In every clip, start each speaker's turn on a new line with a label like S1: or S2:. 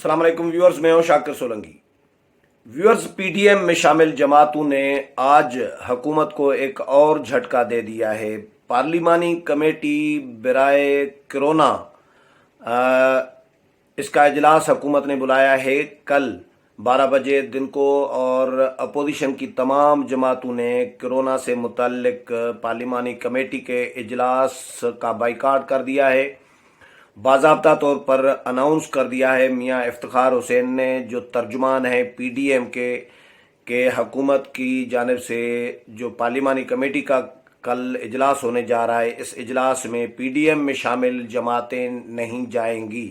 S1: अस्सलाम वालेकुम व्यूअर्स, मैं हूं शाकिर सोलंकी। व्यूअर्स, पीडीएम में शामिल जमातों ने आज हुकूमत को एक और झटका दे दिया है। पार्लिमानी कमेटी बराए कोरोना इसका इजलास हुकूमत ने बुलाया है कल 12 बजे दिन को, और अपोजिशन की तमाम जमातों ने कोरोना से मुतल्लिक पार्लिमानी कमेटी के इजलास का बाइकाट कर दिया है। बाज़ाब्ता तौर पर अनाउंस कर दिया है मियां इफ्तिखार हुसैन ने, जो तर्जुमान है पीडीएम के हुकूमत की जानिब से जो पार्लिमानी कमेटी का कल इजलास होने जा रहा है, इस इजलास में पीडीएम में शामिल जमातें नहीं जाएंगी।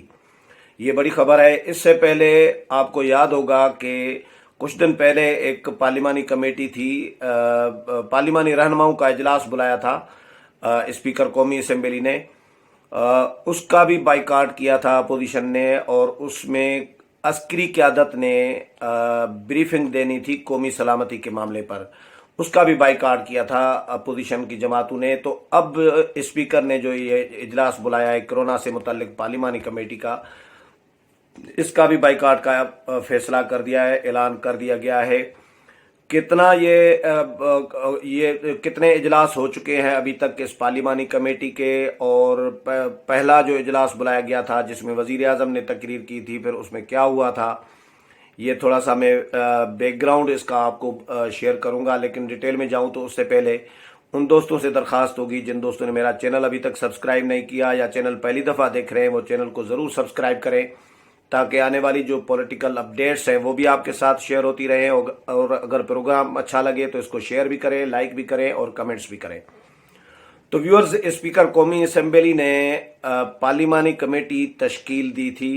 S1: ये बड़ी खबर है। इससे पहले आपको याद होगा कि कुछ दिन पहले एक पार्लिमानी कमेटी थी, पार्लिमानी रहनुमाओं का इजलास बुलाया था स्पीकर कौमी असम्बली ने, उसका भी बाइकाट किया था अपोजिशन ने, और उसमें अस्करी क़यादत ने ब्रीफिंग देनी थी कौमी सलामती के मामले पर, उसका भी बाइकाट किया था अपोजिशन की जमातों ने। तो अब स्पीकर ने जो ये इजलास बुलाया है कोरोना से मुतल्लिक पार्लिमानी कमेटी का, इसका भी बाइकाट का फैसला कर दिया है, ऐलान कर दिया गया है। कितना ये कितने इजलास हो चुके हैं अभी तक इस पार्लिमानी कमेटी के, और पहला जो इजलास बुलाया गया था जिसमें वजीर आज़म ने तकरीर की थी, फिर उसमें क्या हुआ था, ये थोड़ा सा मैं बैकग्राउंड इसका आपको शेयर करूंगा। लेकिन डिटेल में जाऊं तो उससे पहले उन दोस्तों से दरखास्त होगी जिन दोस्तों ने मेरा चैनल अभी तक सब्सक्राइब नहीं किया या चैनल पहली दफ़ा देख रहे हैं, वो चैनल को ज़रूर सब्सक्राइब करें ताकि आने वाली जो पॉलिटिकल अपडेट्स हैं वो भी आपके साथ शेयर होती रहें। और अगर प्रोग्राम अच्छा लगे तो इसको शेयर भी करें, लाइक भी करें और कमेंट्स भी करें। तो व्यूअर्स, स्पीकर कौमी असम्बली ने पार्लिमानी कमेटी तश्कील दी थी।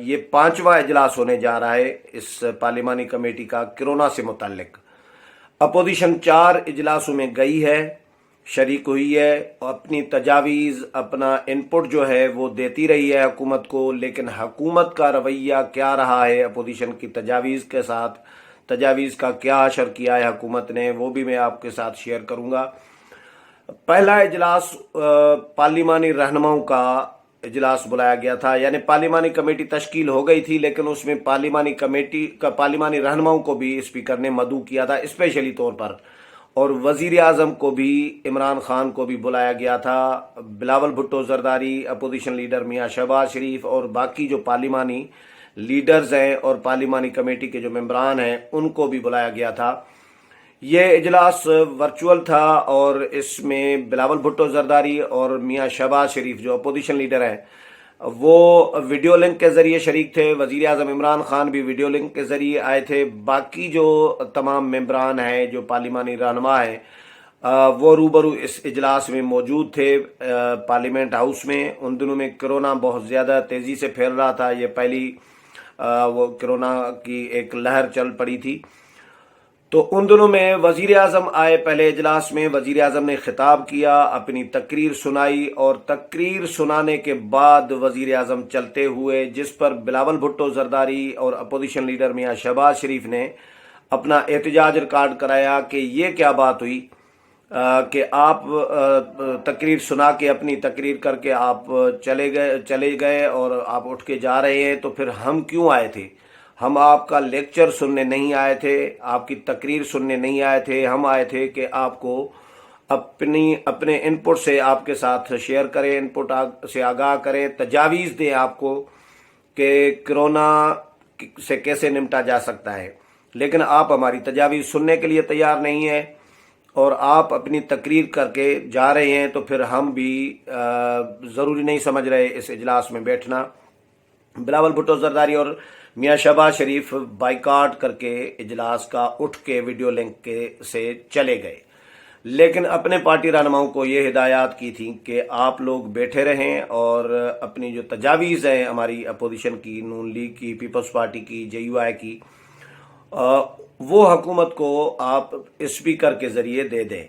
S1: ये 5वां इजलास होने जा रहा है इस पार्लिमानी कमेटी का कोरोना से मुतल्लिक। अपोजिशन 4 इजलासों में गई है, शरीक हुई है, अपनी तजावीज़, अपना इनपुट जो है वो देती रही है हुकूमत को। लेकिन हुकूमत का रवैया क्या रहा है अपोजिशन की तजावीज़ के साथ, तजावीज़ का क्या असर किया है हुकूमत ने, वो भी मैं आपके साथ शेयर करूंगा। पहला इजलास पार्लिमानी रहनुमाओं का इजलास बुलाया गया था, यानी पार्लिमानी कमेटी तश्कील हो गई थी, लेकिन उसमें पार्लिमानी कमेटी का पार्लिमानी रहनुमाओं को भी स्पीकर ने मदऊ किया था स्पेशली तौर पर, और वजीर आज़म को भी, इमरान खान को भी बुलाया गया था। बिलावल भुट्टो जरदारी, अपोजिशन लीडर मियां शहबाज शरीफ और बाकी जो पार्लिमानी लीडर्स हैं और पार्लिमानी कमेटी के जो मेंबरान हैं उनको भी बुलाया गया था। ये इजलास वर्चुअल था और इसमें बिलावल भुट्टो जरदारी और मियां शहबाज शरीफ जो अपोजिशन लीडर हैं वो वीडियो लिंक के जरिए शरीक थे। वजीर आज़म इमरान खान भी वीडियो लिंक के जरिए आए थे। बाकी जो तमाम मेंबरान हैं, जो पार्लिमानी रहनुमा हैं, वो रूबरू इस इजलास में मौजूद थे पार्लियामेंट हाउस में। उन दिनों में कोरोना बहुत ज़्यादा तेज़ी से फैल रहा था, ये पहली वो कोरोना की एक लहर चल पड़ी थी। तो उन दिनों में वजीर आज़म आए पहले इजलास में, वजीर आज़म ने खिताब किया, अपनी तकरीर सुनाई, और तकरीर सुनाने के बाद वजीर आज़म चलते हुए, जिस पर बिलावल भुट्टो जरदारी और अपोजिशन लीडर मियां शहबाज शरीफ ने अपना एहतजाज रिकॉर्ड कराया कि ये क्या बात हुई कि आप तकरीर सुना के, अपनी तकरीर करके आप चले गए और आप उठ के जा रहे हैं, तो फिर हम क्यों आए थे? हम आपका लेक्चर सुनने नहीं आए थे, आपकी तकरीर सुनने नहीं आए थे। हम आए थे कि आपको अपने इनपुट से आपके साथ शेयर करें, इनपुट से आगाह करें, तजावीज़ दें आपको कि कोरोना से कैसे निपटा जा सकता है। लेकिन आप हमारी तजावीज़ सुनने के लिए तैयार नहीं है और आप अपनी तकरीर करके जा रहे हैं, तो फिर हम भी ज़रूरी नहीं समझ रहे इस इजलास में बैठना। बिलावल भुट्टो जरदारी और मियां शहबाज शरीफ बाइकाट करके इजलास का उठ के वीडियो लिंक के से चले गए। लेकिन अपने पार्टी रहनुमाओं को ये हिदायत की थी कि आप लोग बैठे रहें और अपनी जो तजावीज़ हैं हमारी अपोजिशन की, नून लीग की, पीपल्स पार्टी की, JUI की, वो हुकूमत को आप स्पीकर के ज़रिए दे दें।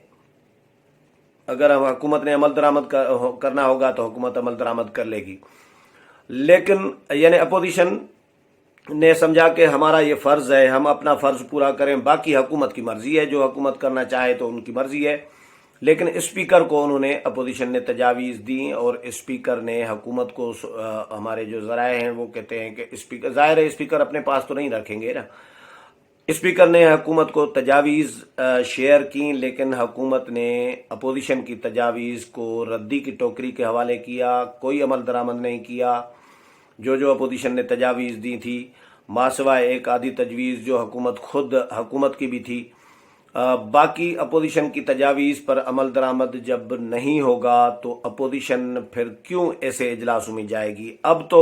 S1: अगर हम हुकूमत ने अमल दरामद करना होगा तो हुकूमत अमल दरामद कर लेगी। लेकिन यानी अपोजिशन ने समझा कि हमारा ये फ़र्ज़ है, हम अपना फ़र्ज़ पूरा करें, बाकी हुकूमत की मर्ज़ी है, जो हुकूमत करना चाहे तो उनकी मर्ज़ी है। لیکن اسپیکر کو انہوں نے اپوزیشن نے تجاویز دی اور اسپیکر نے حکومت کو ہمارے جو ذرائع ہیں وہ کہتے ہیں کہ اسپیکر ظاہر ہے اسپیکر اپنے پاس تو نہیں رکھیں گے نا، اسپیکر نے حکومت کو تجاویز شیئر کی، لیکن حکومت نے اپوزیشن کی تجاویز کو ردی کی ٹوکری کے حوالے کیا، کوئی عمل درآمد نہیں کیا۔ جو اپوزیشن نے تجاویز دی تھی ماسوائے ایک آدھی تجویز جو حکومت کی بھی تھی، باقی اپوزیشن کی تجاویز پر عمل درآمد جب نہیں ہوگا تو اپوزیشن پھر کیوں ایسے اجلاسوں میں جائے گی؟ اب تو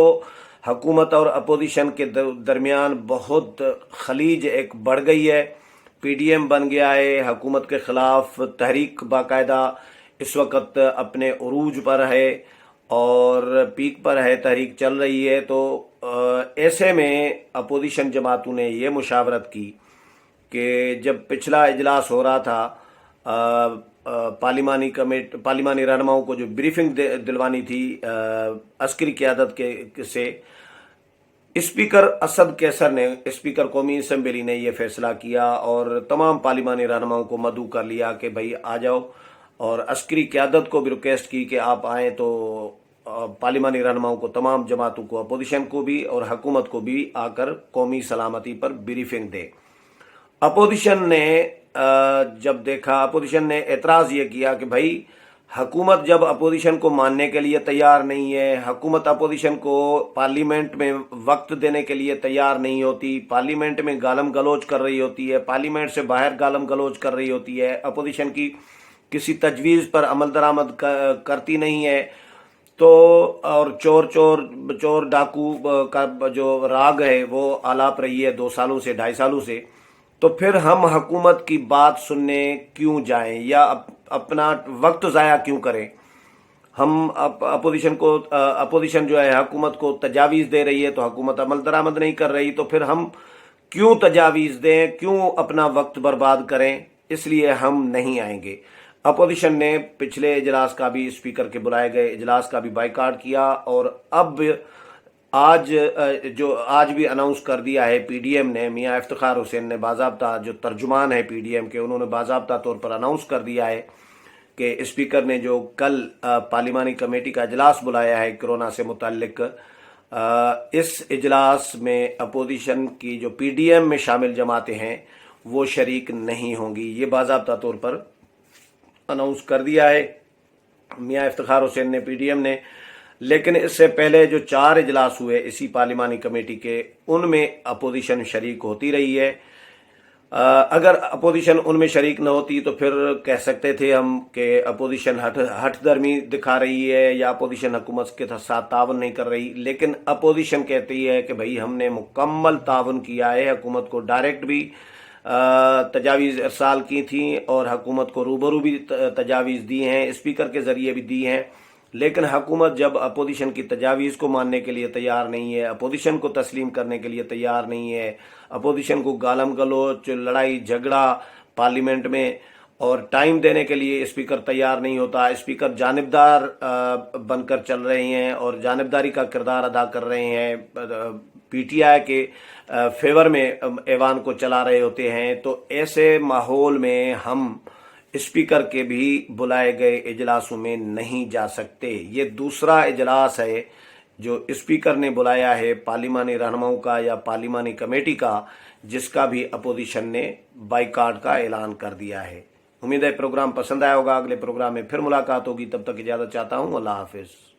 S1: حکومت اور اپوزیشن کے درمیان بہت خلیج ایک بڑھ گئی ہے، پی ڈی ایم بن گیا ہے، حکومت کے خلاف تحریک باقاعدہ اس وقت اپنے عروج پر ہے اور پیک پر ہے، تحریک چل رہی ہے۔ تو ایسے میں اپوزیشن جماعتوں نے یہ مشاورت کی کہ جب پچھلا اجلاس ہو رہا تھا پارلیمانی رہنماؤں کو جو بریفنگ دلوانی تھی عسکری قیادت سے، اسپیکر اسد کیسر نے، اسپیکر قومی اسمبلی نے یہ فیصلہ کیا اور تمام پارلیمانی رہنماؤں کو مدعو کر لیا کہ بھائی آ جاؤ، اور عسکری قیادت کو بھی ریکویسٹ کی کہ آپ آئیں، تو پارلیمانی رہنماؤں کو، تمام جماعتوں کو، اپوزیشن کو بھی اور حکومت کو بھی آ کر قومی سلامتی پر بریفنگ دے۔ اپوزیشن نے جب دیکھا، اپوزیشن نے اعتراض یہ کیا کہ بھائی حکومت جب اپوزیشن کو ماننے کے لیے تیار نہیں ہے، حکومت اپوزیشن کو پارلیمنٹ میں وقت دینے کے لیے تیار نہیں ہوتی، پارلیمنٹ میں گالم گلوچ کر رہی ہوتی ہے، پارلیمنٹ سے باہر گالم گلوچ کر رہی ہوتی ہے، اپوزیشن کی کسی تجویز پر عمل درآمد کرتی نہیں ہے، تو اور چور ڈاکو کا جو راگ ہے وہ آلاپ رہی ہے 2 سالوں سے، 2.5 سالوں سے، تو پھر ہم حکومت کی بات سننے کیوں جائیں یا اپنا وقت ضائع کیوں کریں؟ ہم اپوزیشن جو ہے حکومت کو تجاویز دے رہی ہے تو حکومت عمل درآمد نہیں کر رہی، تو پھر ہم کیوں تجاویز دیں، کیوں اپنا وقت برباد کریں؟ اس لیے ہم نہیں آئیں گے۔ اپوزیشن نے پچھلے اجلاس کا بھی، اسپیکر کے بلائے گئے اجلاس کا بھی بائیکاٹ کیا، اور اب آج بھی اناؤنس کر دیا ہے پی ڈی ایم نے، میاں افتخار حسین نے باضابطہ، جو ترجمان ہے پی ڈی ایم کے، انہوں نے باضابطہ طور پر اناؤنس کر دیا ہے کہ اسپیکر نے جو کل پارلیمانی کمیٹی کا اجلاس بلایا ہے کرونا سے متعلق، اس اجلاس میں اپوزیشن کی جو پی ڈی ایم میں شامل جماعتیں ہیں وہ شریک نہیں ہوں گی، یہ باضابطہ طور پر اناؤنس کر دیا ہے میاں افتخار حسین نے، پی ڈی ایم نے۔ لیکن اس سے پہلے جو 4 اجلاس ہوئے اسی پارلیمانی کمیٹی کے، ان میں اپوزیشن شریک ہوتی رہی ہے۔ اگر اپوزیشن ان میں شریک نہ ہوتی تو پھر کہہ سکتے تھے ہم کہ اپوزیشن ہٹ درمی دکھا رہی ہے یا اپوزیشن حکومت کے ساتھ تعاون نہیں کر رہی، لیکن اپوزیشن کہتی ہے کہ بھائی ہم نے مکمل تعاون کیا ہے، حکومت کو ڈائریکٹ بھی تجاویز ارسال کی تھیں اور حکومت کو روبرو بھی تجاویز دی ہیں، اسپیکر کے ذریعے بھی دی ہیں، لیکن حکومت جب اپوزیشن کی تجاویز کو ماننے کے لیے تیار نہیں ہے، اپوزیشن کو تسلیم کرنے کے لیے تیار نہیں ہے، اپوزیشن کو گالم گلوچ، لڑائی جھگڑا پارلیمنٹ میں اور ٹائم دینے کے لیے اسپیکر تیار نہیں ہوتا، اسپیکر جانبدار بن کر چل رہے ہیں اور جانبداری کا کردار ادا کر رہے ہیں، پی ٹی آئی کے فیور میں ایوان کو چلا رہے ہوتے ہیں، تو ایسے ماحول میں ہم اسپیکر کے بھی بلائے گئے اجلاسوں میں نہیں جا سکتے۔ یہ دوسرا اجلاس ہے جو اسپیکر نے بلایا ہے پارلیمانی رہنماؤں کا یا پارلیمانی کمیٹی کا، جس کا بھی اپوزیشن نے بائیکاٹ کا اعلان کر دیا ہے۔ امید ہے پروگرام پسند آیا ہوگا، اگلے پروگرام میں پھر ملاقات ہوگی، تب تک اجازت چاہتا ہوں، اللہ حافظ۔